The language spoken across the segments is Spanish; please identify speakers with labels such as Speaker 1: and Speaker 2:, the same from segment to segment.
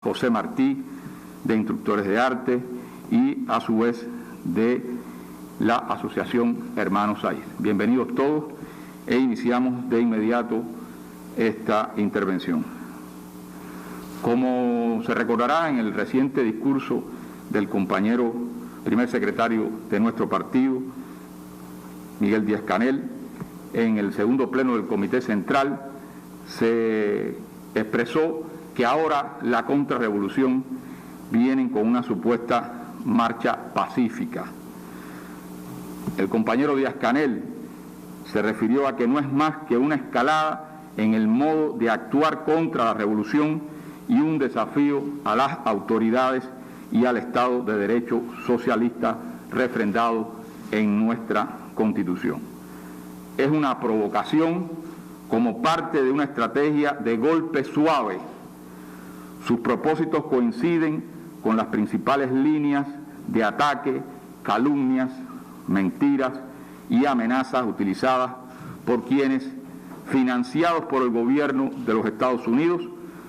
Speaker 1: José Martí, de Instructores de Arte, y a su vez de la Asociación Hermanos Saiz. Bienvenidos todos e iniciamos de inmediato esta intervención. Como se recordará en el reciente discurso del compañero primer secretario de nuestro partido, Miguel Díaz-Canel, en el segundo pleno del Comité Central, se expresó que ahora la contrarrevolución viene con una supuesta marcha pacífica. El compañero Díaz-Canel se refirió a que no es más que una escalada en el modo de actuar contra la revolución y un desafío a las autoridades y al Estado de Derecho socialista refrendado en nuestra Constitución. Es una provocación como parte de una estrategia de golpe suave. Sus propósitos coinciden con las principales líneas de ataque, calumnias, mentiras y amenazas utilizadas por quienes, financiados por el gobierno de los Estados Unidos,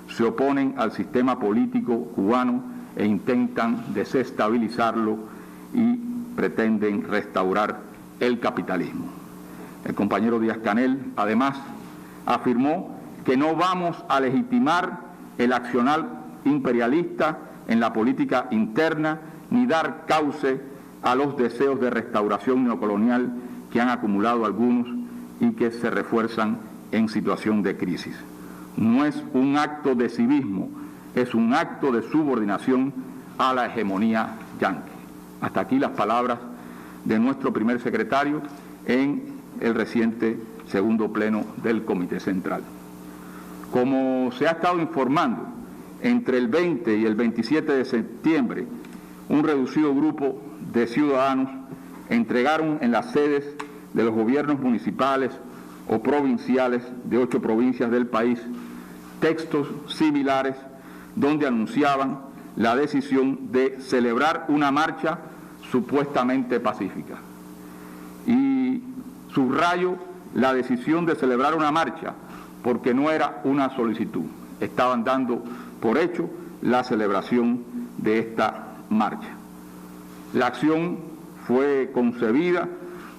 Speaker 1: se oponen al sistema político cubano e intentan desestabilizarlo y pretenden restaurar el capitalismo. El compañero Díaz-Canel, además, afirmó que no vamos a legitimar el accionar imperialista en la política interna ni dar cauce a los deseos de restauración neocolonial que han acumulado algunos y que se refuerzan en situación de crisis. No es un acto de civismo, es un acto de subordinación a la hegemonía yanqui. Hasta aquí las palabras de nuestro primer secretario en el reciente segundo pleno del Comité Central. Como se ha estado informando, entre el 20 y el 27 de septiembre, un reducido grupo de ciudadanos entregaron en las sedes de los gobiernos municipales o provinciales de 8 provincias del país textos similares donde anunciaban la decisión de celebrar una marcha supuestamente pacífica. Y subrayo la decisión de celebrar una marcha porque no era una solicitud, estaban dando por hecho la celebración de esta marcha. La acción fue concebida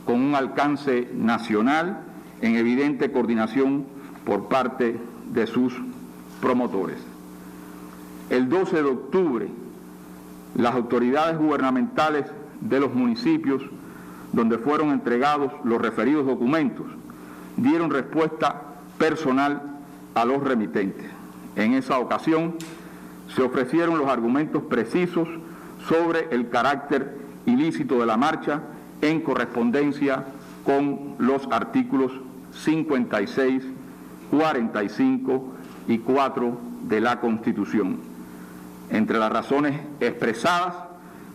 Speaker 1: con un alcance nacional en evidente coordinación por parte de sus promotores. El 12 de octubre, las autoridades gubernamentales de los municipios donde fueron entregados los referidos documentos dieron respuesta personal a los remitentes. En esa ocasión se ofrecieron los argumentos precisos sobre el carácter ilícito de la marcha en correspondencia con los artículos 56, 45 y 4 de la Constitución. Entre las razones expresadas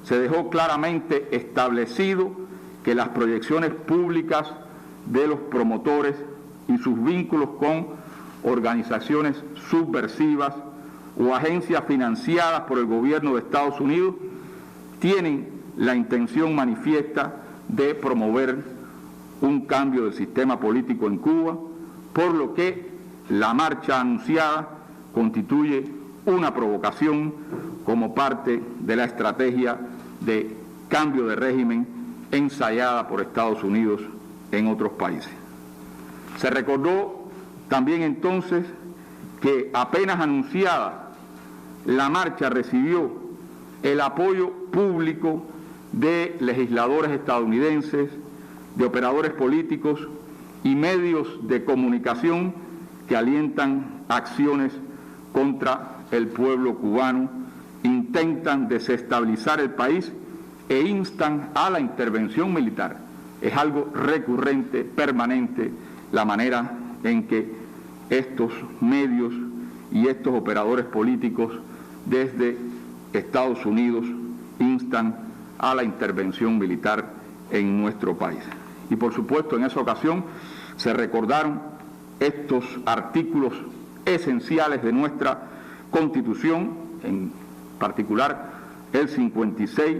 Speaker 1: se dejó claramente establecido que las proyecciones públicas de los promotores y sus vínculos con organizaciones subversivas o agencias financiadas por el gobierno de Estados Unidos tienen la intención manifiesta de promover un cambio del sistema político en Cuba, por lo que la marcha anunciada constituye una provocación como parte de la estrategia de cambio de régimen ensayada por Estados Unidos en otros países. Se recordó también entonces que apenas anunciada la marcha recibió el apoyo público de legisladores estadounidenses, de operadores políticos y medios de comunicación que alientan acciones contra el pueblo cubano, intentan desestabilizar el país e instan a la intervención militar. Es algo recurrente, permanente, la manera en que estos medios y estos operadores políticos desde Estados Unidos instan a la intervención militar en nuestro país. Y por supuesto, en esa ocasión se recordaron estos artículos esenciales de nuestra Constitución, en particular el 56,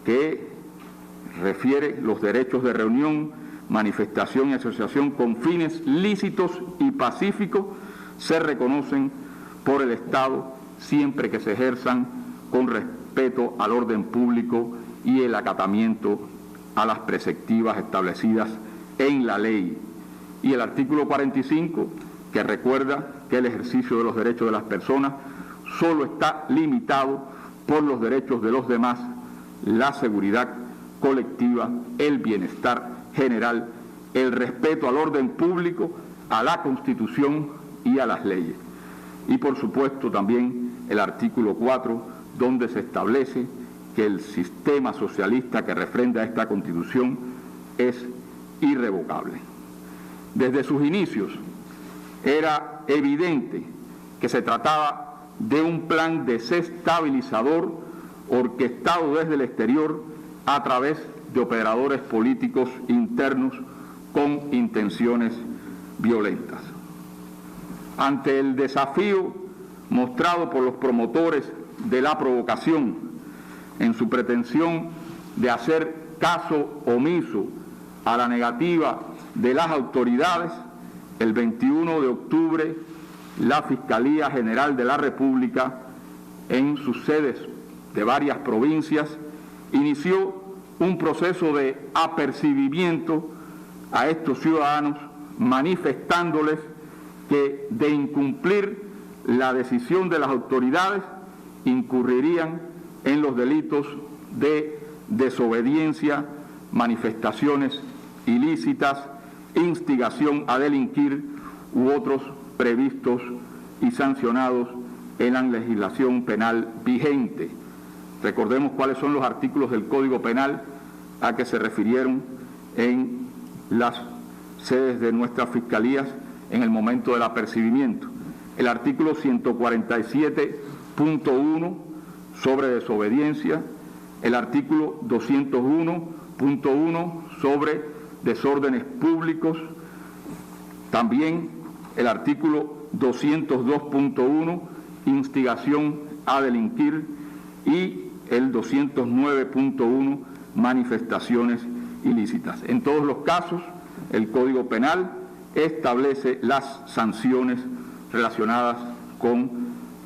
Speaker 1: que refiere los derechos de reunión, manifestación y asociación con fines lícitos y pacíficos, se reconocen por el Estado siempre que se ejerzan con respeto al orden público y el acatamiento a las preceptivas establecidas en la ley. Y el artículo 45, que recuerda que el ejercicio de los derechos de las personas solo está limitado por los derechos de los demás, la seguridad colectiva, el bienestar general, el respeto al orden público, a la Constitución y a las leyes. Y por supuesto también el artículo 4, donde se establece que el sistema socialista que refrenda esta Constitución es irrevocable. Desde sus inicios era evidente que se trataba de un plan desestabilizador orquestado desde el exterior a través de operadores políticos internos con intenciones violentas. Ante el desafío mostrado por los promotores de la provocación en su pretensión de hacer caso omiso a la negativa de las autoridades, el 21 de octubre la Fiscalía General de la República, en sus sedes de varias provincias, inició un proceso de apercibimiento a estos ciudadanos, manifestándoles que de incumplir la decisión de las autoridades incurrirían en los delitos de desobediencia, manifestaciones ilícitas, instigación a delinquir u otros previstos y sancionados en la legislación penal vigente. Recordemos cuáles son los artículos del Código Penal a que se refirieron en las sedes de nuestras fiscalías en el momento del apercibimiento. El artículo 147.1 sobre desobediencia, el artículo 201.1 sobre desórdenes públicos, también el artículo 202.1 instigación a delinquir y el 209.1 manifestaciones ilícitas. En todos los casos, el Código Penal establece las sanciones relacionadas con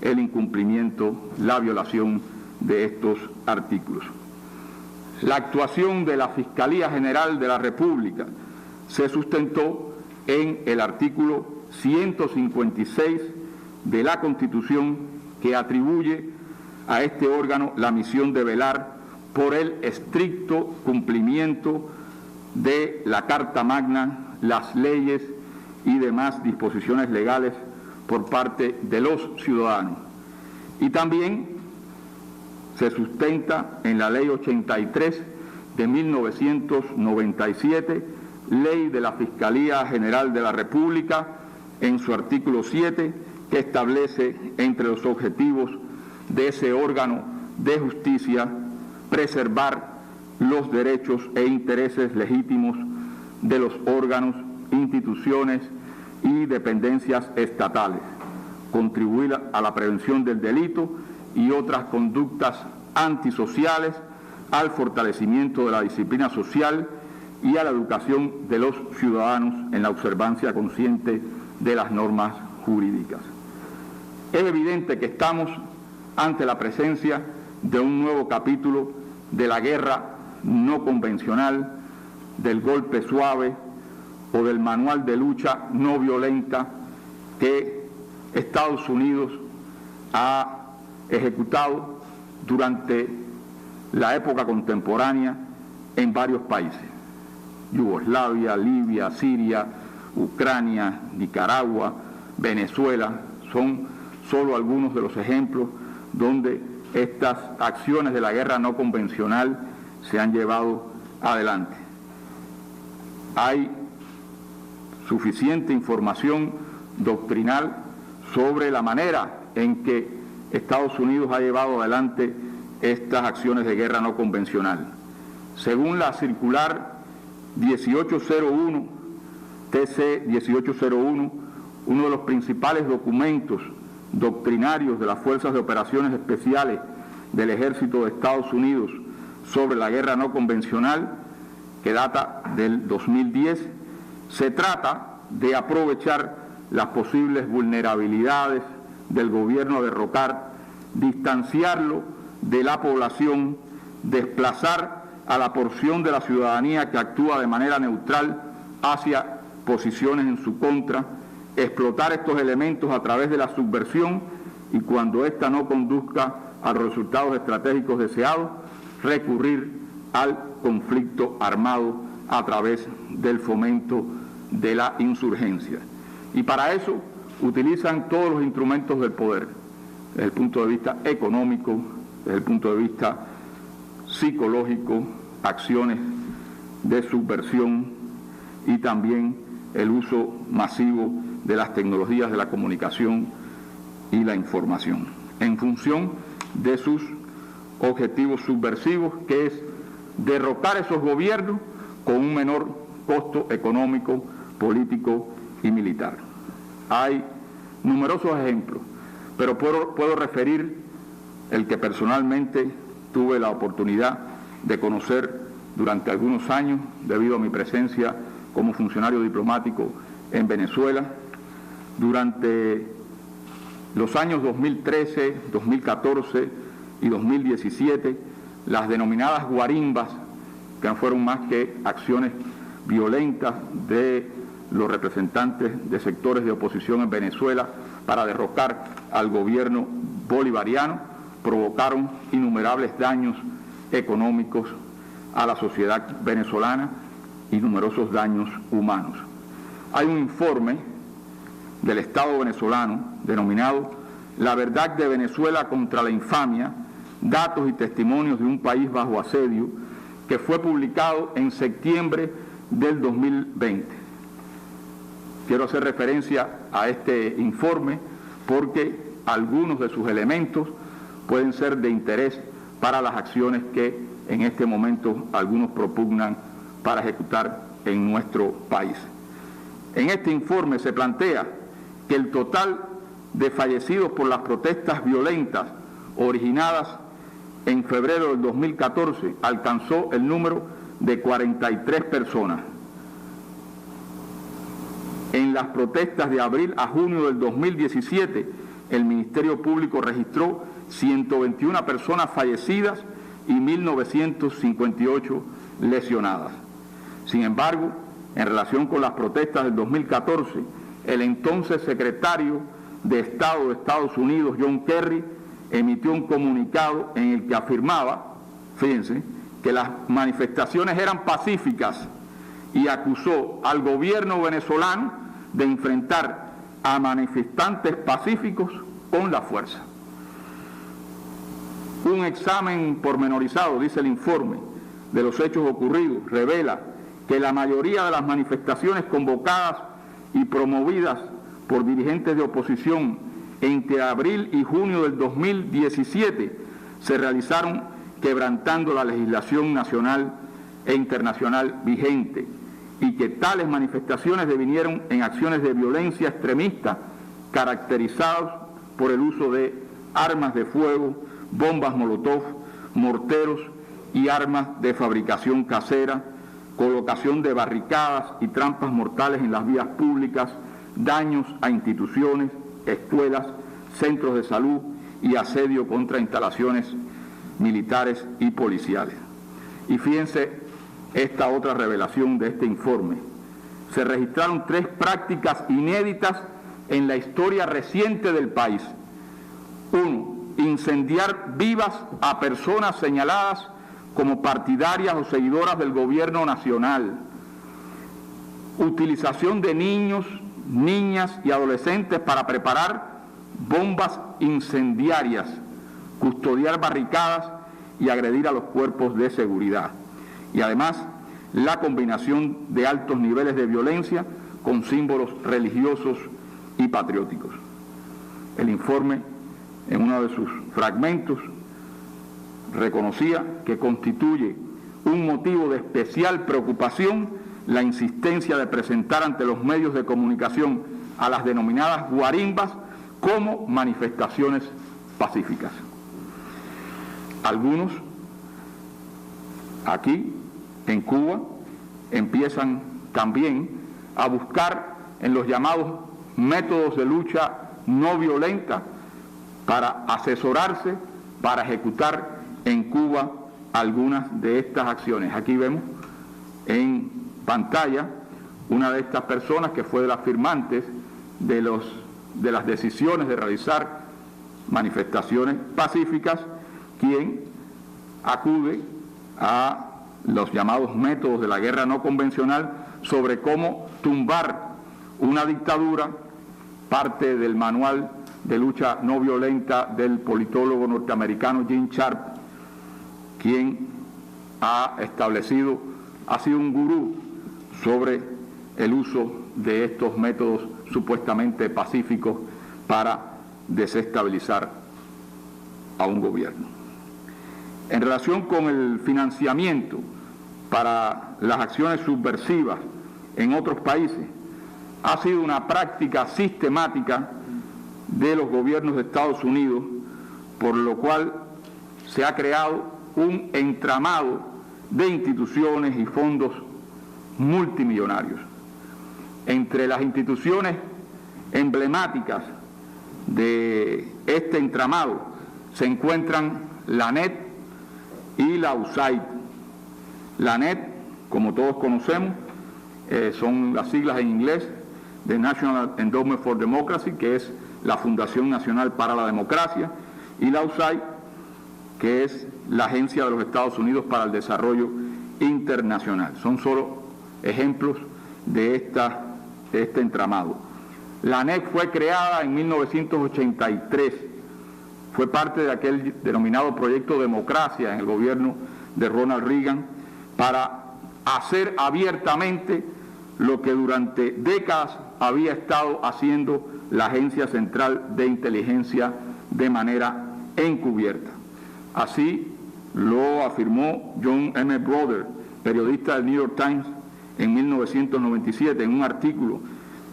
Speaker 1: el incumplimiento, la violación de estos artículos. La actuación de la Fiscalía General de la República se sustentó en el artículo 156 de la Constitución, que atribuye a este órgano la misión de velar por el estricto cumplimiento de la Carta Magna, las leyes y demás disposiciones legales por parte de los ciudadanos. Y también se sustenta en la Ley 83 de 1997, Ley de la Fiscalía General de la República, en su artículo 7, que establece entre los objetivos de ese órgano de justicia preservar los derechos e intereses legítimos de los órganos, instituciones y dependencias estatales, contribuir a la prevención del delito y otras conductas antisociales, al fortalecimiento de la disciplina social y a la educación de los ciudadanos en la observancia consciente de las normas jurídicas. Es evidente que estamos ante la presencia de un nuevo capítulo de la guerra no convencional, del golpe suave o del manual de lucha no violenta que Estados Unidos ha ejecutado durante la época contemporánea en varios países: Yugoslavia, Libia, Siria, Ucrania, Nicaragua, Venezuela. Son solo algunos de los ejemplos donde estas acciones de la guerra no convencional se han llevado adelante. Hay suficiente información doctrinal sobre la manera en que Estados Unidos ha llevado adelante estas acciones de guerra no convencional. Según la circular 1801, TC 1801, uno de los principales documentos doctrinarios de las Fuerzas de Operaciones Especiales del Ejército de Estados Unidos sobre la guerra no convencional, que data del 2010, se trata de aprovechar las posibles vulnerabilidades del gobierno a derrocar distanciarlo de la población, desplazar a la porción de la ciudadanía que actúa de manera neutral hacia posiciones en su contra, explotar estos elementos a través de la subversión y, cuando ésta no conduzca a los resultados estratégicos deseados, recurrir al conflicto armado a través del fomento de la insurgencia. Y para eso utilizan todos los instrumentos del poder, desde el punto de vista económico, desde el punto de vista psicológico, acciones de subversión y también el uso masivo de las tecnologías de la comunicación y la información, en función de sus objetivos subversivos, que es derrocar esos gobiernos con un menor costo económico, político y militar. Hay numerosos ejemplos, pero puedo referir el que personalmente tuve la oportunidad de conocer durante algunos años, debido a mi presencia como funcionario diplomático en Venezuela. Durante los años 2013, 2014 y 2017, las denominadas guarimbas, que no fueron más que acciones violentas de los representantes de sectores de oposición en Venezuela para derrocar al gobierno bolivariano, provocaron innumerables daños económicos a la sociedad venezolana y numerosos daños humanos. Hay un informe del Estado venezolano denominado La verdad de Venezuela contra la infamia, datos y testimonios de un país bajo asedio, que fue publicado en septiembre del 2020. Quiero hacer referencia a este informe porque algunos de sus elementos pueden ser de interés para las acciones que en este momento algunos propugnan para ejecutar en nuestro país. En este informe se plantea que el total de fallecidos por las protestas violentas originadas en febrero del 2014 alcanzó el número de 43 personas. En las protestas de abril a junio del 2017, el Ministerio Público registró 121 personas fallecidas y 1.958 lesionadas. Sin embargo, en relación con las protestas del 2014, el entonces secretario de Estado de Estados Unidos, John Kerry, emitió un comunicado en el que afirmaba, fíjense, que las manifestaciones eran pacíficas y acusó al gobierno venezolano de enfrentar a manifestantes pacíficos con la fuerza. Un examen pormenorizado, dice el informe, de los hechos ocurridos revela que la mayoría de las manifestaciones convocadas y promovidas por dirigentes de oposición entre abril y junio del 2017 se realizaron quebrantando la legislación nacional e internacional vigente, y que tales manifestaciones devinieron en acciones de violencia extremista caracterizadas por el uso de armas de fuego, bombas molotov, morteros y armas de fabricación casera, colocación de barricadas y trampas mortales en las vías públicas, daños a instituciones, escuelas, centros de salud y asedio contra instalaciones militares y policiales. Y fíjense esta otra revelación de este informe. Se registraron 3 prácticas inéditas en la historia reciente del país. 1. Incendiar vivas a personas señaladas como partidarias o seguidoras del gobierno nacional. Utilización de niños, niñas y adolescentes para preparar bombas incendiarias, custodiar barricadas y agredir a los cuerpos de seguridad. Y además, la combinación de altos niveles de violencia con símbolos religiosos y patrióticos. El informe, en uno de sus fragmentos, reconocía que constituye un motivo de especial preocupación la insistencia de presentar ante los medios de comunicación a las denominadas guarimbas como manifestaciones pacíficas. Algunos aquí en Cuba empiezan también a buscar en los llamados métodos de lucha no violenta para asesorarse, para ejecutar en Cuba algunas de estas acciones. Aquí vemos en pantalla una de estas personas que fue de las firmantes de las decisiones de realizar manifestaciones pacíficas, quien acude a los llamados métodos de la guerra no convencional sobre cómo tumbar una dictadura, parte del manual de lucha no violenta del politólogo norteamericano Gene Sharp, quien ha sido un gurú sobre el uso de estos métodos supuestamente pacíficos para desestabilizar a un gobierno. En relación con el financiamiento para las acciones subversivas en otros países, ha sido una práctica sistemática de los gobiernos de Estados Unidos, por lo cual se ha creado un entramado de instituciones y fondos multimillonarios. Entre las instituciones emblemáticas de este entramado se encuentran la ANET y la USAID. La ANET, como todos conocemos, son las siglas en inglés de National Endowment for Democracy, que es la Fundación Nacional para la Democracia, y la USAID, que es la Agencia de los Estados Unidos para el Desarrollo Internacional. Son solo ejemplos de este entramado. La ANET fue creada en 1983, fue parte de aquel denominado Proyecto Democracia en el gobierno de Ronald Reagan, para hacer abiertamente lo que durante décadas había estado haciendo la Agencia Central de Inteligencia de manera encubierta. Así lo afirmó John M. Brother, periodista del New York Times, en 1997, en un artículo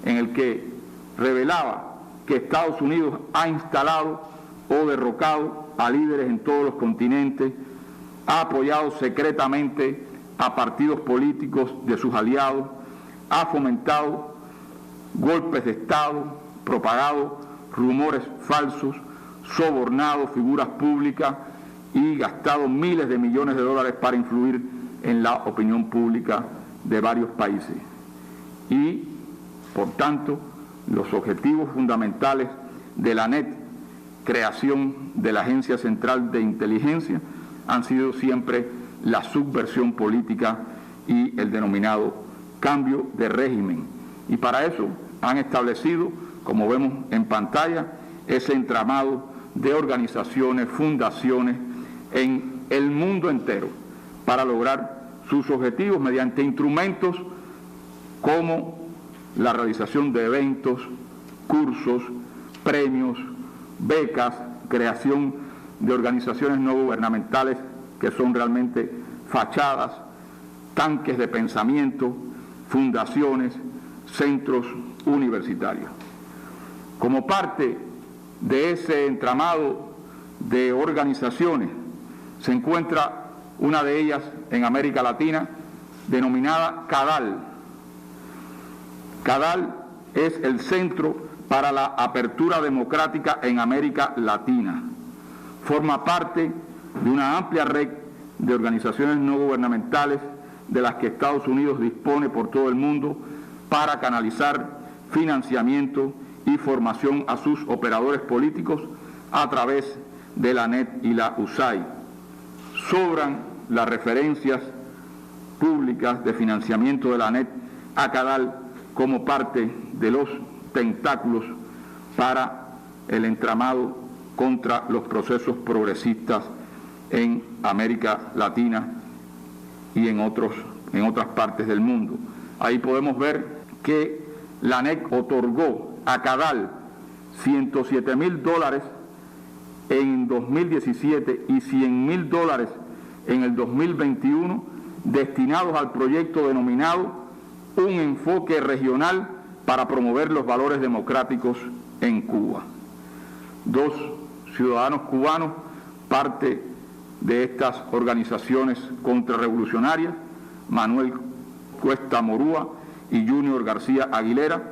Speaker 1: en el que revelaba que Estados Unidos ha instalado o derrocado a líderes en todos los continentes, ha apoyado secretamente a partidos políticos de sus aliados, ha fomentado golpes de Estado, propagado rumores falsos, sobornado figuras públicas y gastado miles de millones de dólares para influir en la opinión pública de varios países. Y, por tanto, los objetivos fundamentales de la ANET, creación de la Agencia Central de Inteligencia, han sido siempre la subversión política y el denominado cambio de régimen. Y para eso han establecido, como vemos en pantalla, ese entramado de organizaciones, fundaciones en el mundo entero para lograr sus objetivos mediante instrumentos como la realización de eventos, cursos, premios, becas, creación de organizaciones no gubernamentales que son realmente fachadas, tanques de pensamiento, fundaciones, centros universitarios. Como parte de ese entramado de organizaciones se encuentra una de ellas en América Latina, denominada CADAL. CADAL es el Centro para la Apertura Democrática en América Latina. Forma parte de una amplia red de organizaciones no gubernamentales de las que Estados Unidos dispone por todo el mundo para canalizar financiamiento y formación a sus operadores políticos a través de la ANET y la USAID. Sobran las referencias públicas de financiamiento de la ANET a CADAL como parte de los tentáculos para el entramado contra los procesos progresistas en América Latina y en otras partes del mundo. Ahí podemos ver que la ANET otorgó a CADAL $107,000 en 2017 y $100,000 en el 2021, destinados al proyecto denominado Un Enfoque Regional para promover los valores democráticos en Cuba. 2 ciudadanos cubanos, parte de estas organizaciones contrarrevolucionarias, Manuel Cuesta Morúa y Junior García Aguilera,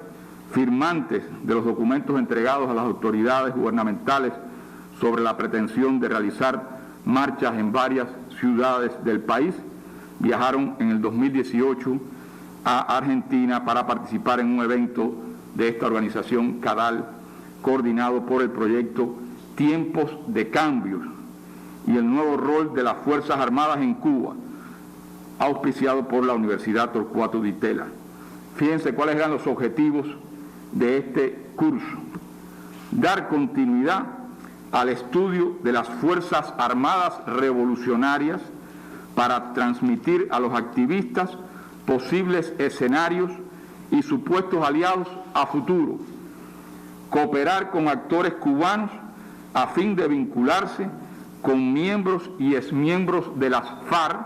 Speaker 1: firmantes de los documentos entregados a las autoridades gubernamentales sobre la pretensión de realizar marchas en varias ciudades del país, viajaron en el 2018 a Argentina para participar en un evento de esta organización CADAL, coordinado por el proyecto Tiempos de Cambios y el nuevo rol de las Fuerzas Armadas en Cuba, auspiciado por la Universidad Torcuato Di Tella. Fíjense cuáles eran los objetivos de este curso: dar continuidad al estudio de las Fuerzas Armadas revolucionarias para transmitir a los activistas posibles escenarios y supuestos aliados a futuro, cooperar con actores cubanos a fin de vincularse con miembros y exmiembros de las FARC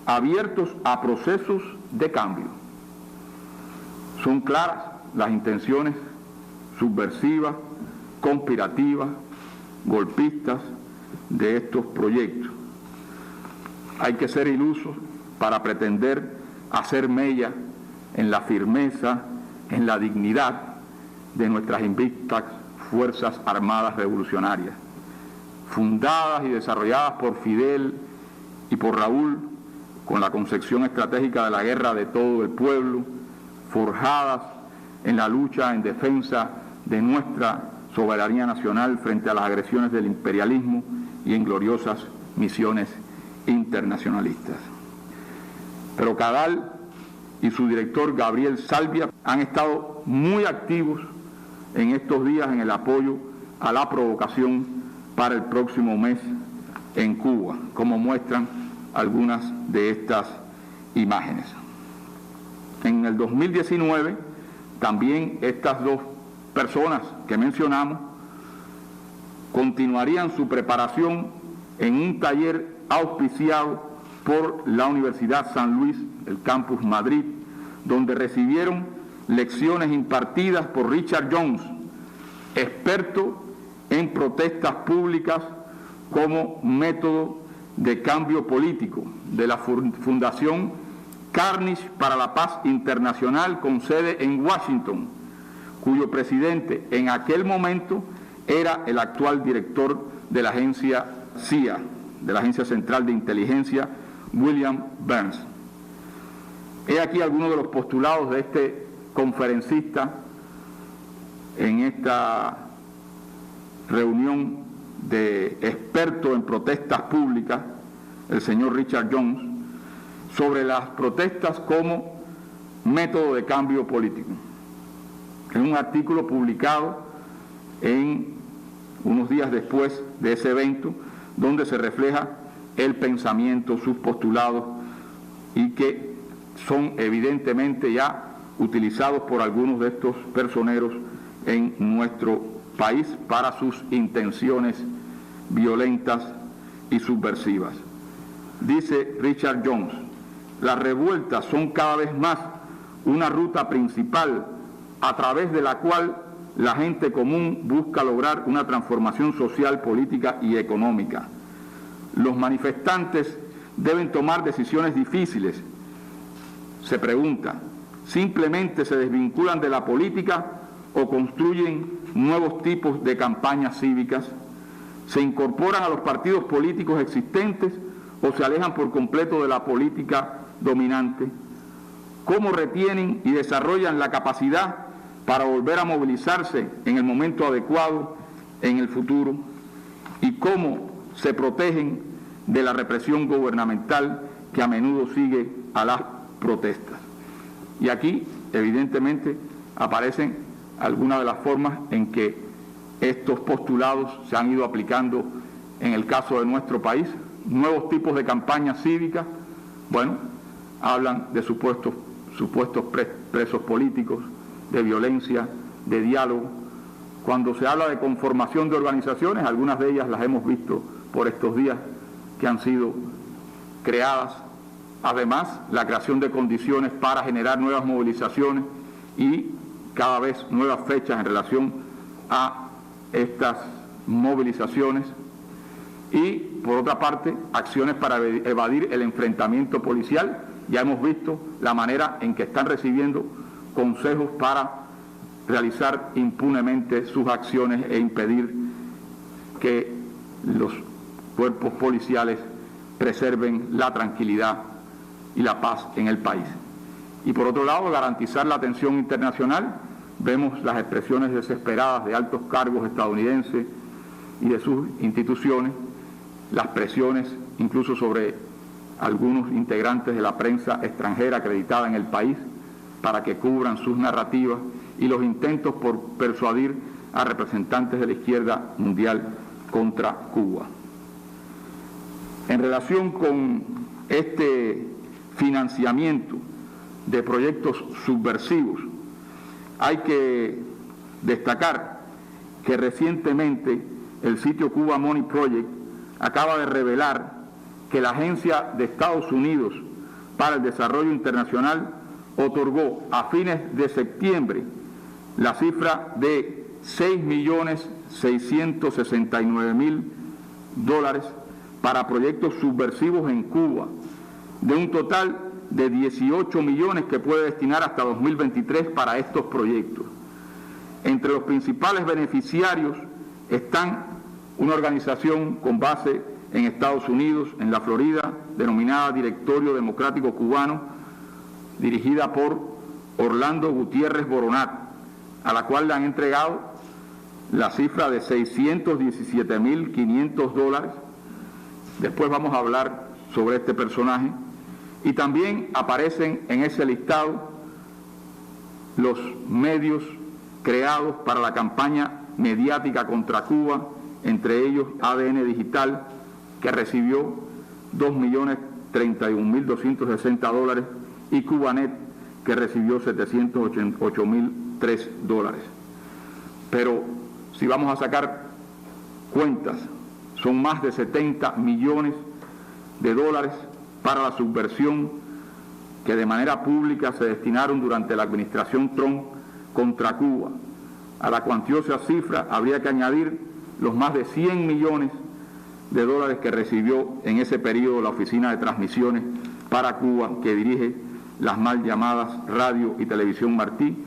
Speaker 1: abiertos a procesos de cambio. Son claras las intenciones subversivas, conspirativas, golpistas de estos proyectos. Hay que ser ilusos para pretender hacer mella en la firmeza, en la dignidad de nuestras invictas Fuerzas Armadas Revolucionarias, fundadas y desarrolladas por Fidel y por Raúl con la concepción estratégica de la guerra de todo el pueblo, forjadas en la lucha en defensa de nuestra soberanía nacional frente a las agresiones del imperialismo y en gloriosas misiones internacionalistas. Pero CADAL y su director Gabriel Salvia han estado muy activos en estos días en el apoyo a la provocación para el próximo mes en Cuba, como muestran algunas de estas imágenes. En el 2019, también estas dos personas que mencionamos continuarían su preparación en un taller auspiciado por la Universidad San Luis, el Campus Madrid, donde recibieron lecciones impartidas por Richard Jones, experto en protestas públicas como método de cambio político, de la Fundación Carnegie para la Paz Internacional con sede en Washington, cuyo presidente en aquel momento era el actual director de la agencia CIA, de la Agencia Central de Inteligencia, William Burns. He aquí algunos de los postulados de este conferencista en esta reunión de expertos en protestas públicas, el señor Richard Jones, sobre las protestas como método de cambio político. En un artículo publicado unos días después de ese evento, donde se refleja el pensamiento, sus postulados, y que son evidentemente ya utilizados por algunos de estos personeros en nuestro país para sus intenciones violentas y subversivas. Dice Richard Jones: las revueltas son cada vez más una ruta principal a través de la cual la gente común busca lograr una transformación social, política y económica. Los manifestantes deben tomar decisiones difíciles. Se pregunta, ¿simplemente se desvinculan de la política o construyen nuevos tipos de campañas cívicas? ¿Se incorporan a los partidos políticos existentes o se alejan por completo de la política dominante? ¿Cómo retienen y desarrollan la capacidad para volver a movilizarse en el momento adecuado en el futuro? ¿Y cómo se protegen de la represión gubernamental que a menudo sigue a las protestas? Y aquí, evidentemente, aparecen algunas de las formas en que estos postulados se han ido aplicando en el caso de nuestro país. Nuevos tipos de campañas cívicas, bueno, hablan de supuestos presos políticos, de violencia, de diálogo. Cuando se habla de conformación de organizaciones, algunas de ellas las hemos visto por estos días que han sido creadas. Además, la creación de condiciones para generar nuevas movilizaciones y cada vez nuevas fechas en relación a estas movilizaciones. Y, por otra parte, acciones para evadir el enfrentamiento policial. Ya hemos visto la manera en que están recibiendo consejos para realizar impunemente sus acciones e impedir que los cuerpos policiales preserven la tranquilidad y la paz en el país. Y por otro lado, garantizar la atención internacional. Vemos las expresiones desesperadas de altos cargos estadounidenses y de sus instituciones, las presiones incluso sobre algunos integrantes de la prensa extranjera acreditada en el país para que cubran sus narrativas y los intentos por persuadir a representantes de la izquierda mundial contra Cuba. En relación con este financiamiento de proyectos subversivos, hay que destacar que recientemente el sitio Cuba Money Project acaba de revelar que la Agencia de Estados Unidos para el Desarrollo Internacional otorgó a fines de septiembre la cifra de $6.669.000 para proyectos subversivos en Cuba, de un total de 18 millones que puede destinar hasta 2023 para estos proyectos. Entre los principales beneficiarios están una organización con base en Estados Unidos, en la Florida, denominada Directorio Democrático Cubano, dirigida por Orlando Gutiérrez Boronat, a la cual le han entregado la cifra de $617.500. Después vamos a hablar sobre este personaje. Y también aparecen en ese listado los medios creados para la campaña mediática contra Cuba, entre ellos ADN Digital, que recibió $2.031.260, y Cubanet, que recibió $788.003. Pero si vamos a sacar cuentas, son más de 70 millones de dólares para la subversión que de manera pública se destinaron durante la administración Trump contra Cuba. A la cuantiosa cifra habría que añadir los más de 100 millones de dólares que recibió en ese periodo la Oficina de Transmisiones para Cuba, que dirige las mal llamadas Radio y Televisión Martí,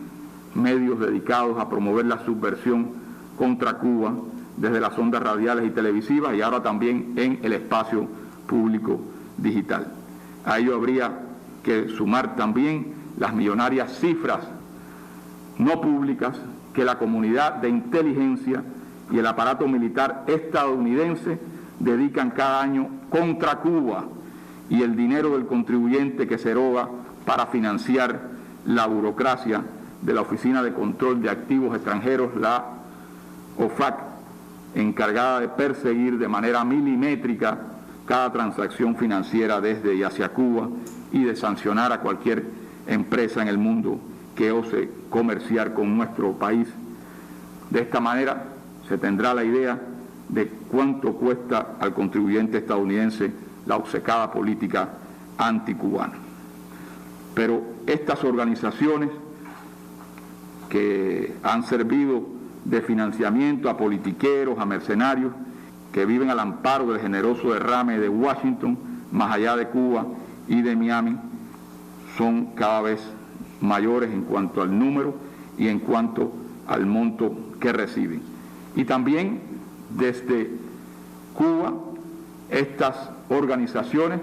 Speaker 1: medios dedicados a promover la subversión contra Cuba desde las ondas radiales y televisivas y ahora también en el espacio público digital. A ello habría que sumar también las millonarias cifras no públicas que la comunidad de inteligencia y el aparato militar estadounidense dedican cada año contra Cuba y el dinero del contribuyente que se eroga para financiar la burocracia de la Oficina de Control de Activos Extranjeros, la OFAC, encargada de perseguir de manera milimétrica cada transacción financiera desde y hacia Cuba y de sancionar a cualquier empresa en el mundo que ose comerciar con nuestro país. De esta manera se tendrá la idea de cuánto cuesta al contribuyente estadounidense la obcecada política anticubana. Pero estas organizaciones que han servido de financiamiento a politiqueros, a mercenarios, que viven al amparo del generoso derrame de Washington, más allá de Cuba y de Miami, son cada vez mayores en cuanto al número y en cuanto al monto que reciben. Y también desde Cuba, estas organizaciones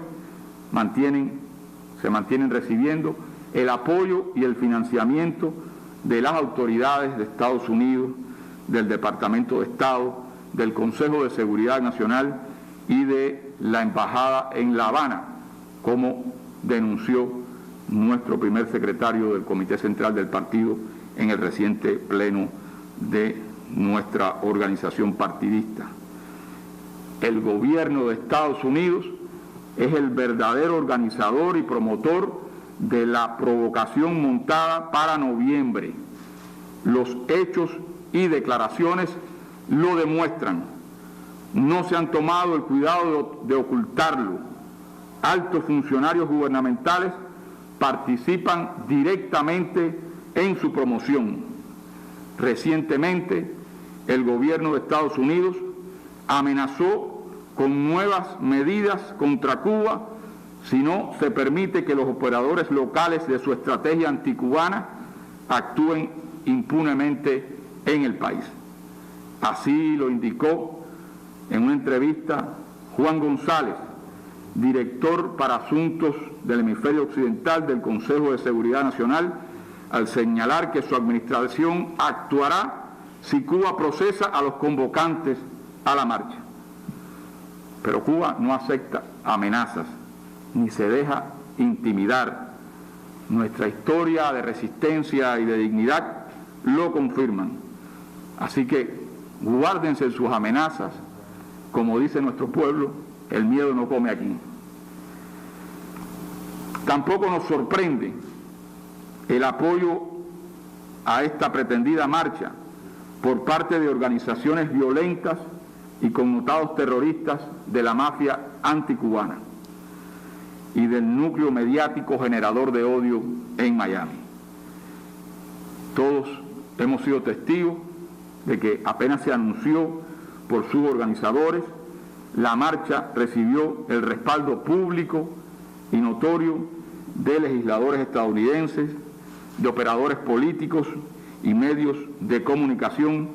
Speaker 1: se mantienen recibiendo el apoyo y el financiamiento de las autoridades de Estados Unidos, del Departamento de Estado, del Consejo de Seguridad Nacional y de la Embajada en La Habana, como denunció nuestro primer secretario del Comité Central del Partido en el reciente pleno de nuestra organización partidista. El gobierno de Estados Unidos es el verdadero organizador y promotor de la provocación montada para noviembre. Los hechos y declaraciones lo demuestran. No se han tomado el cuidado de ocultarlo. Altos funcionarios gubernamentales participan directamente en su promoción. Recientemente, el gobierno de Estados Unidos amenazó con nuevas medidas contra Cuba si no se permite que los operadores locales de su estrategia anticubana actúen impunemente en el país. Así lo indicó En una entrevista, Juan González, director para asuntos del hemisferio occidental del Consejo de Seguridad Nacional, al señalar que su administración actuará si Cuba procesa a los convocantes a la marcha. Pero Cuba no acepta amenazas ni se deja intimidar. Nuestra historia de resistencia y de dignidad lo confirman. Así que guárdense sus amenazas. Como dice nuestro pueblo, el miedo no come aquí. Tampoco nos sorprende el apoyo a esta pretendida marcha por parte de organizaciones violentas y connotados terroristas de la mafia anticubana y del núcleo mediático generador de odio en Miami. Todos hemos sido testigos de que apenas se anunció por sus organizadores, la marcha recibió el respaldo público y notorio de legisladores estadounidenses, de operadores políticos y medios de comunicación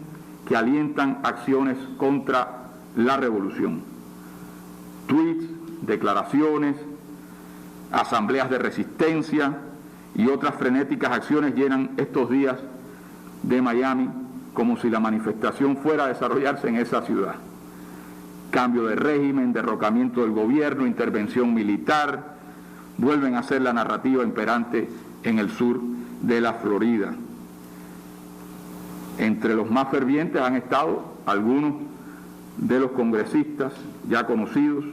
Speaker 1: que alientan acciones contra la revolución. Tweets, declaraciones, asambleas de resistencia y otras frenéticas acciones llenan estos días de Miami como si la manifestación fuera a desarrollarse en esa ciudad. Cambio de régimen, derrocamiento del gobierno, intervención militar, vuelven a ser la narrativa imperante en el sur de la Florida. Entre los más fervientes han estado algunos de los congresistas ya conocidos,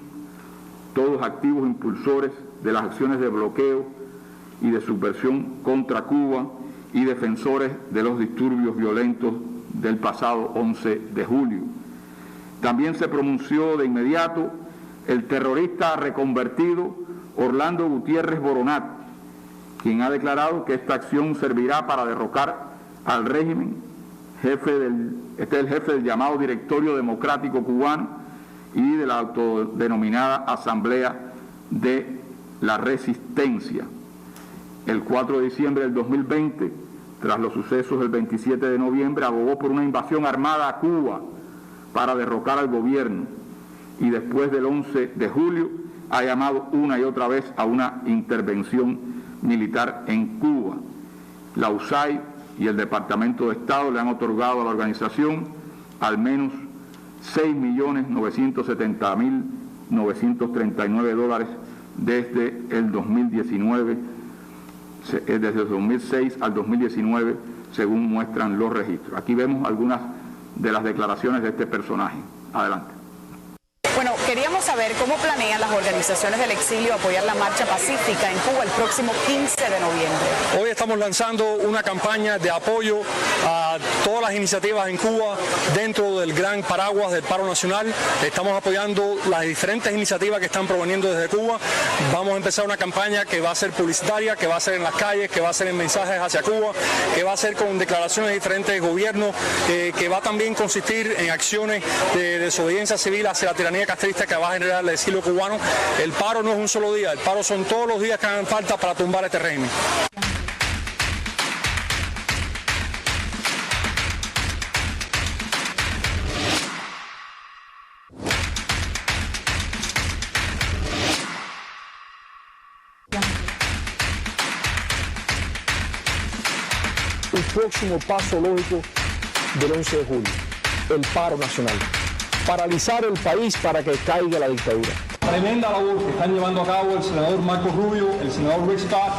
Speaker 1: todos activos impulsores de las acciones de bloqueo y de subversión contra Cuba y defensores de los disturbios violentos del pasado 11 de julio. También se pronunció de inmediato el terrorista reconvertido Orlando Gutiérrez Boronat, quien ha declarado que esta acción servirá para derrocar al régimen. Este es el jefe del llamado Directorio Democrático Cubano y de la autodenominada Asamblea de la Resistencia. El 4 de diciembre del 2020, tras los sucesos del 27 de noviembre, abogó por una invasión armada a Cuba para derrocar al gobierno y después del 11 de julio ha llamado una y otra vez a una intervención militar en Cuba. La USAID y el Departamento de Estado le han otorgado a la organización al menos $6.970.939 desde el 2019, desde el 2006 al 2019, según muestran los registros. Aquí vemos algunas de las declaraciones de este personaje. Adelante.
Speaker 2: Bueno, queríamos saber cómo planean las organizaciones del exilio apoyar la marcha pacífica en Cuba el próximo 15 de noviembre.
Speaker 3: Hoy estamos lanzando una campaña de apoyo a todas las iniciativas en Cuba dentro del gran paraguas del paro nacional. Estamos apoyando las diferentes iniciativas que están proveniendo desde Cuba. Vamos a empezar una campaña que va a ser publicitaria, que va a ser en las calles, que va a ser en mensajes hacia Cuba, que va a ser con declaraciones de diferentes gobiernos, que va también a consistir en acciones de desobediencia civil hacia la tiranía castrista que va a generar el exilio cubano. El paro no es un solo día, el paro son todos los días que hagan falta para tumbar este régimen.
Speaker 4: El próximo paso lógico del 11 de julio, el paro nacional. Paralizar el país para que caiga la dictadura.
Speaker 3: Tremenda labor que están llevando a cabo el senador Marco Rubio, el senador Rick Scott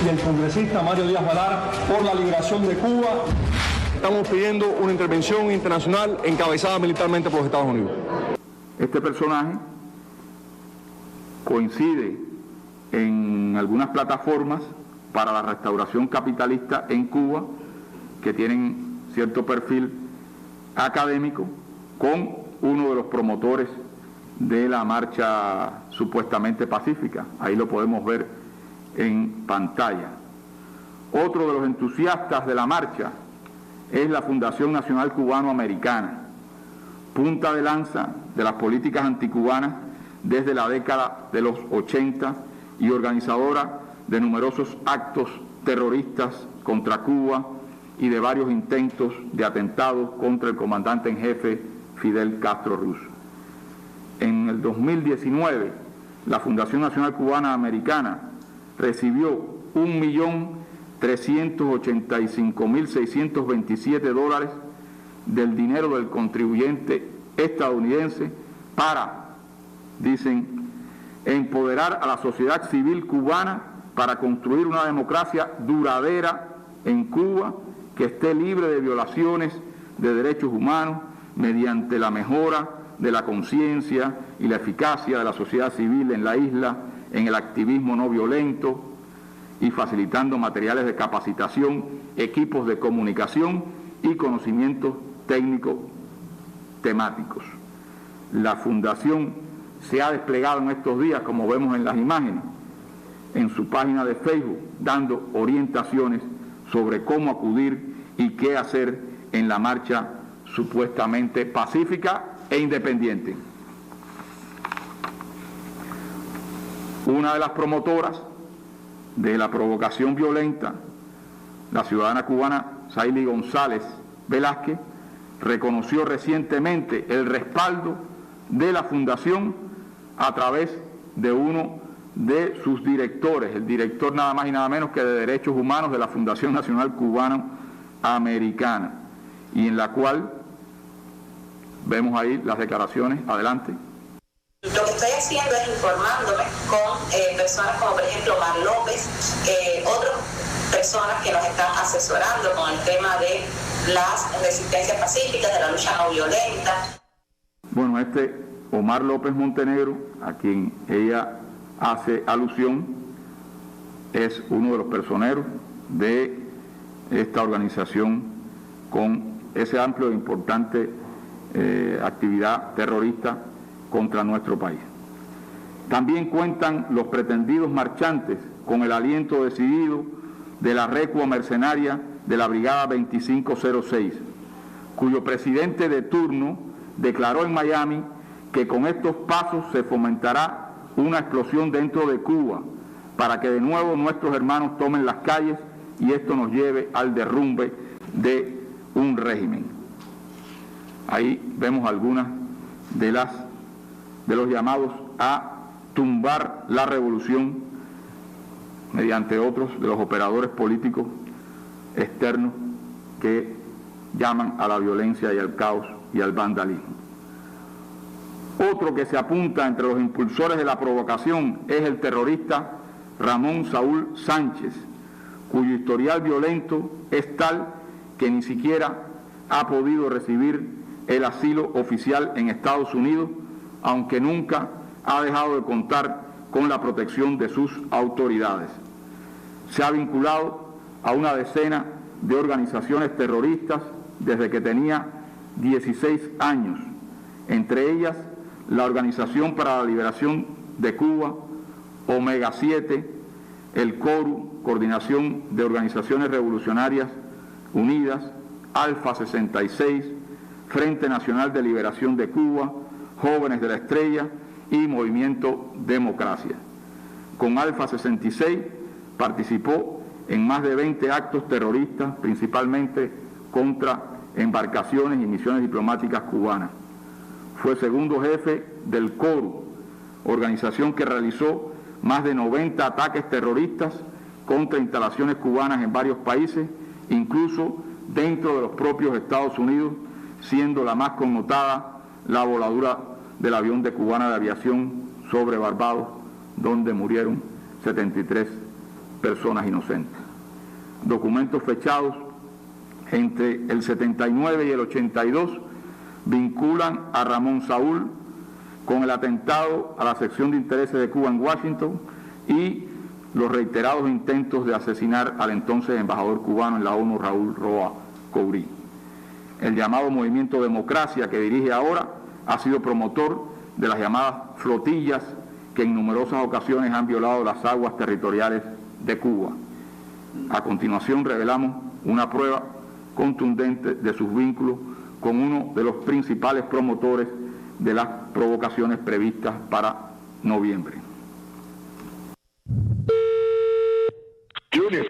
Speaker 3: y el congresista Mario Díaz Valar por la liberación de Cuba. Estamos pidiendo una intervención internacional encabezada militarmente por los Estados Unidos.
Speaker 1: Este personaje coincide en algunas plataformas para la restauración capitalista en Cuba que tienen cierto perfil académico con uno de los promotores de la marcha supuestamente pacífica. Ahí lo podemos ver en pantalla. Otro de los entusiastas de la marcha es la Fundación Nacional Cubano-Americana, punta de lanza de las políticas anticubanas desde la década de los 80 y organizadora de numerosos actos terroristas contra Cuba y de varios intentos de atentados contra el comandante en jefe Fidel Castro Ruz. en el 2019 la Fundación Nacional Cubana Americana recibió $1.385.627 del dinero del contribuyente estadounidense para, dicen, empoderar a la sociedad civil cubana para construir una democracia duradera en Cuba que esté libre de violaciones de derechos humanos mediante la mejora de la conciencia y la eficacia de la sociedad civil en la isla, en el activismo no violento y facilitando materiales de capacitación, equipos de comunicación y conocimientos técnicos temáticos. La Fundación se ha desplegado en estos días, como vemos en las imágenes, en su página de Facebook, dando orientaciones sobre cómo acudir y qué hacer en la marcha supuestamente pacífica e independiente. Una de las promotoras de la provocación violenta, la ciudadana cubana Saily González Velázquez, reconoció recientemente el respaldo de la Fundación a través de uno de sus directores, el director nada más y nada menos que de Derechos Humanos de la Fundación Nacional Cubana Americana, y en la cual vemos ahí las declaraciones. Adelante.
Speaker 5: Lo que estoy haciendo es informándome con personas como por ejemplo Omar López, otras personas que nos están asesorando con el tema de las resistencias pacíficas, de la lucha no violenta.
Speaker 1: Bueno, Omar López Montenegro, a quien ella hace alusión, es uno de los personeros de esta organización con ese amplio e importante actividad terrorista contra nuestro país. También cuentan los pretendidos marchantes con el aliento decidido de la recua mercenaria de la Brigada 2506, cuyo presidente de turno declaró en Miami que con estos pasos se fomentará una explosión dentro de Cuba para que de nuevo nuestros hermanos tomen las calles y esto nos lleve al derrumbe de un régimen. Ahí vemos algunas de los llamados a tumbar la revolución mediante otros de los operadores políticos externos que llaman a la violencia y al caos y al vandalismo. Otro que se apunta entre los impulsores de la provocación es el terrorista Ramón Saúl Sánchez, cuyo historial violento es tal que ni siquiera ha podido recibir el asilo oficial en Estados Unidos, aunque nunca ha dejado de contar con la protección de sus autoridades. Se ha vinculado a una decena de organizaciones terroristas desde que tenía 16 años, entre ellas la Organización para la Liberación de Cuba, Omega 7, el CORU, Coordinación de Organizaciones Revolucionarias Unidas, Alfa 66, Frente Nacional de Liberación de Cuba, Jóvenes de la Estrella y Movimiento Democracia. Con Alfa 66 participó en más de 20 actos terroristas, principalmente contra embarcaciones y misiones diplomáticas cubanas. Fue segundo jefe del CORU, organización que realizó más de 90 ataques terroristas contra instalaciones cubanas en varios países, incluso dentro de los propios Estados Unidos, siendo la más connotada la voladura del avión de Cubana de Aviación sobre Barbados, donde murieron 73 personas inocentes. Documentos fechados entre el 79 y el 82 vinculan a Ramón Saúl con el atentado a la sección de intereses de Cuba en Washington y los reiterados intentos de asesinar al entonces embajador cubano en la ONU, Raúl Roa Courí. El llamado Movimiento Democracia, que dirige ahora, ha sido promotor de las llamadas flotillas que en numerosas ocasiones han violado las aguas territoriales de Cuba. A continuación revelamos una prueba contundente de sus vínculos con uno de los principales promotores de las provocaciones previstas para noviembre.
Speaker 6: Junior.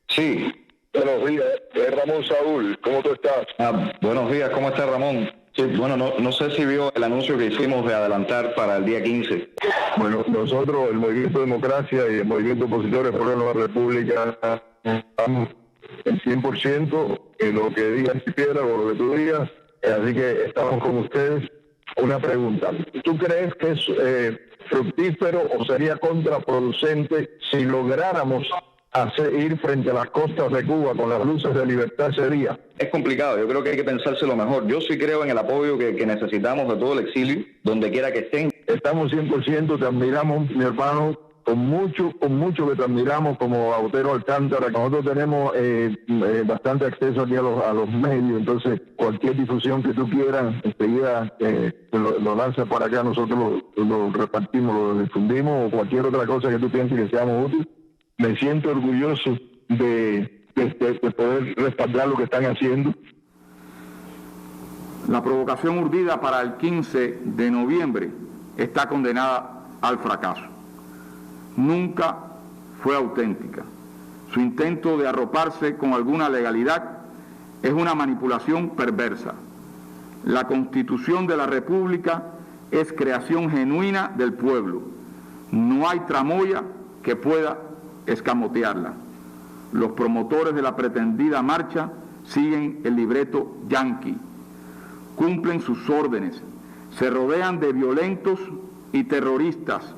Speaker 7: Sí.
Speaker 6: Buenos días, es Ramón Saúl, ¿cómo tú estás?
Speaker 7: Buenos días, ¿cómo está Ramón?
Speaker 6: Sí, bueno, no sé si vio el anuncio que hicimos de adelantar para el día 15.
Speaker 7: Bueno, nosotros, el Movimiento Democracia y el Movimiento Opositores por la Nueva República, estamos el 100% en lo que diga Piedra o lo que tú digas, así que estamos con ustedes. Una pregunta, ¿tú crees que es fructífero o sería contraproducente si lográramos ir frente a las costas de Cuba con las luces de libertad ese día?
Speaker 6: Es complicado, yo creo que hay que pensárselo mejor. Yo sí creo en el apoyo que necesitamos de todo el exilio, donde quiera que estén.
Speaker 7: Estamos 100%, te admiramos, mi hermano, con mucho que te admiramos como Autero Alcántara. Nosotros tenemos bastante acceso aquí a los medios, entonces cualquier difusión que tú quieras, enseguida lo lanzas para acá, nosotros lo repartimos, lo difundimos, o cualquier otra cosa que tú pienses que seamos útiles. Me siento orgulloso de poder respaldar lo que están haciendo.
Speaker 1: La provocación urdida para el 15 de noviembre está condenada al fracaso. Nunca fue auténtica. Su intento de arroparse con alguna legalidad es una manipulación perversa. La Constitución de la República es creación genuina del pueblo. No hay tramoya que pueda escamotearla. Los promotores de la pretendida marcha siguen el libreto yanqui, cumplen sus órdenes, se rodean de violentos y terroristas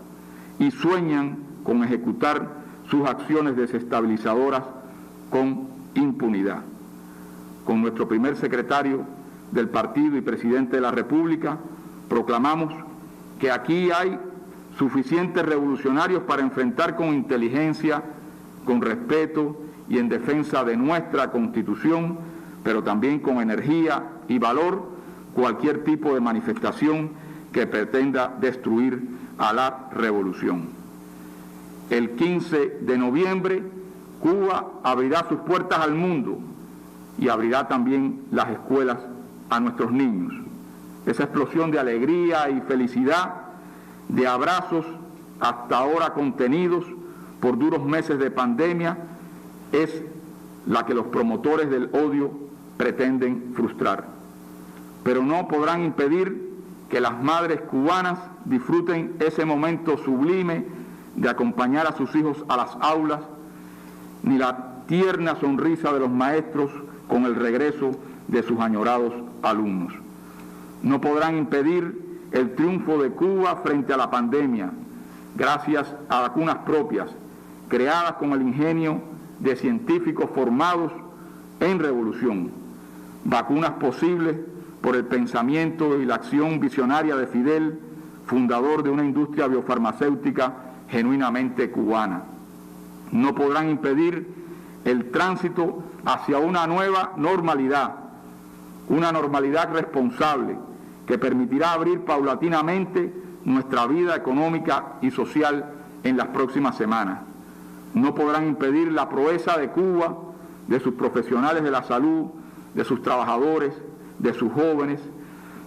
Speaker 1: y sueñan con ejecutar sus acciones desestabilizadoras con impunidad. Con nuestro primer secretario del partido y presidente de la República, proclamamos que aquí hay suficientes revolucionarios para enfrentar con inteligencia, con respeto y en defensa de nuestra Constitución, pero también con energía y valor, cualquier tipo de manifestación que pretenda destruir a la revolución. El 15 de noviembre, Cuba abrirá sus puertas al mundo y abrirá también las escuelas a nuestros niños. Esa explosión de alegría y felicidad, de abrazos hasta ahora contenidos por duros meses de pandemia, es la que los promotores del odio pretenden frustrar. Pero no podrán impedir que las madres cubanas disfruten ese momento sublime de acompañar a sus hijos a las aulas, ni la tierna sonrisa de los maestros con el regreso de sus añorados alumnos. No podrán impedir el triunfo de Cuba frente a la pandemia, gracias a vacunas propias, creadas con el ingenio de científicos formados en revolución, vacunas posibles por el pensamiento y la acción visionaria de Fidel, fundador de una industria biofarmacéutica genuinamente cubana. No podrán impedir el tránsito hacia una nueva normalidad, una normalidad responsable que permitirá abrir paulatinamente nuestra vida económica y social en las próximas semanas. No podrán impedir la proeza de Cuba, de sus profesionales de la salud, de sus trabajadores, de sus jóvenes,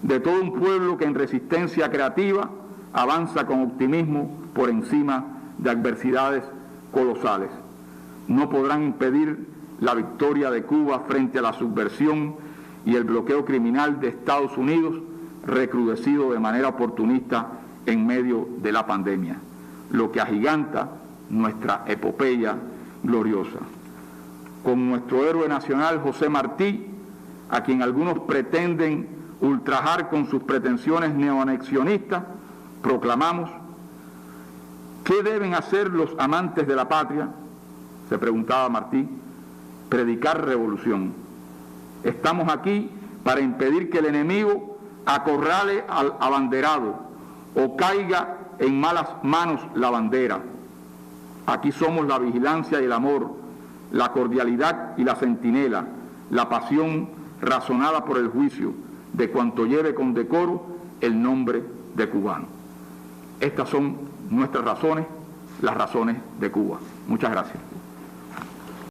Speaker 1: de todo un pueblo que en resistencia creativa avanza con optimismo por encima de adversidades colosales. No podrán impedir la victoria de Cuba frente a la subversión y el bloqueo criminal de Estados Unidos, recrudecido de manera oportunista en medio de la pandemia, lo que agiganta nuestra epopeya gloriosa. Con nuestro héroe nacional José Martí, a quien algunos pretenden ultrajar con sus pretensiones neoanexionistas, proclamamos: ¿qué deben hacer los amantes de la patria?, se preguntaba Martí. Predicar revolución. Estamos aquí para impedir que el enemigo acorrale al abanderado o caiga en malas manos la bandera. Aquí somos la vigilancia y el amor, la cordialidad y la centinela, la pasión razonada por el juicio de cuanto lleve con decoro el nombre de cubano. Estas son nuestras razones, las razones de Cuba. Muchas gracias.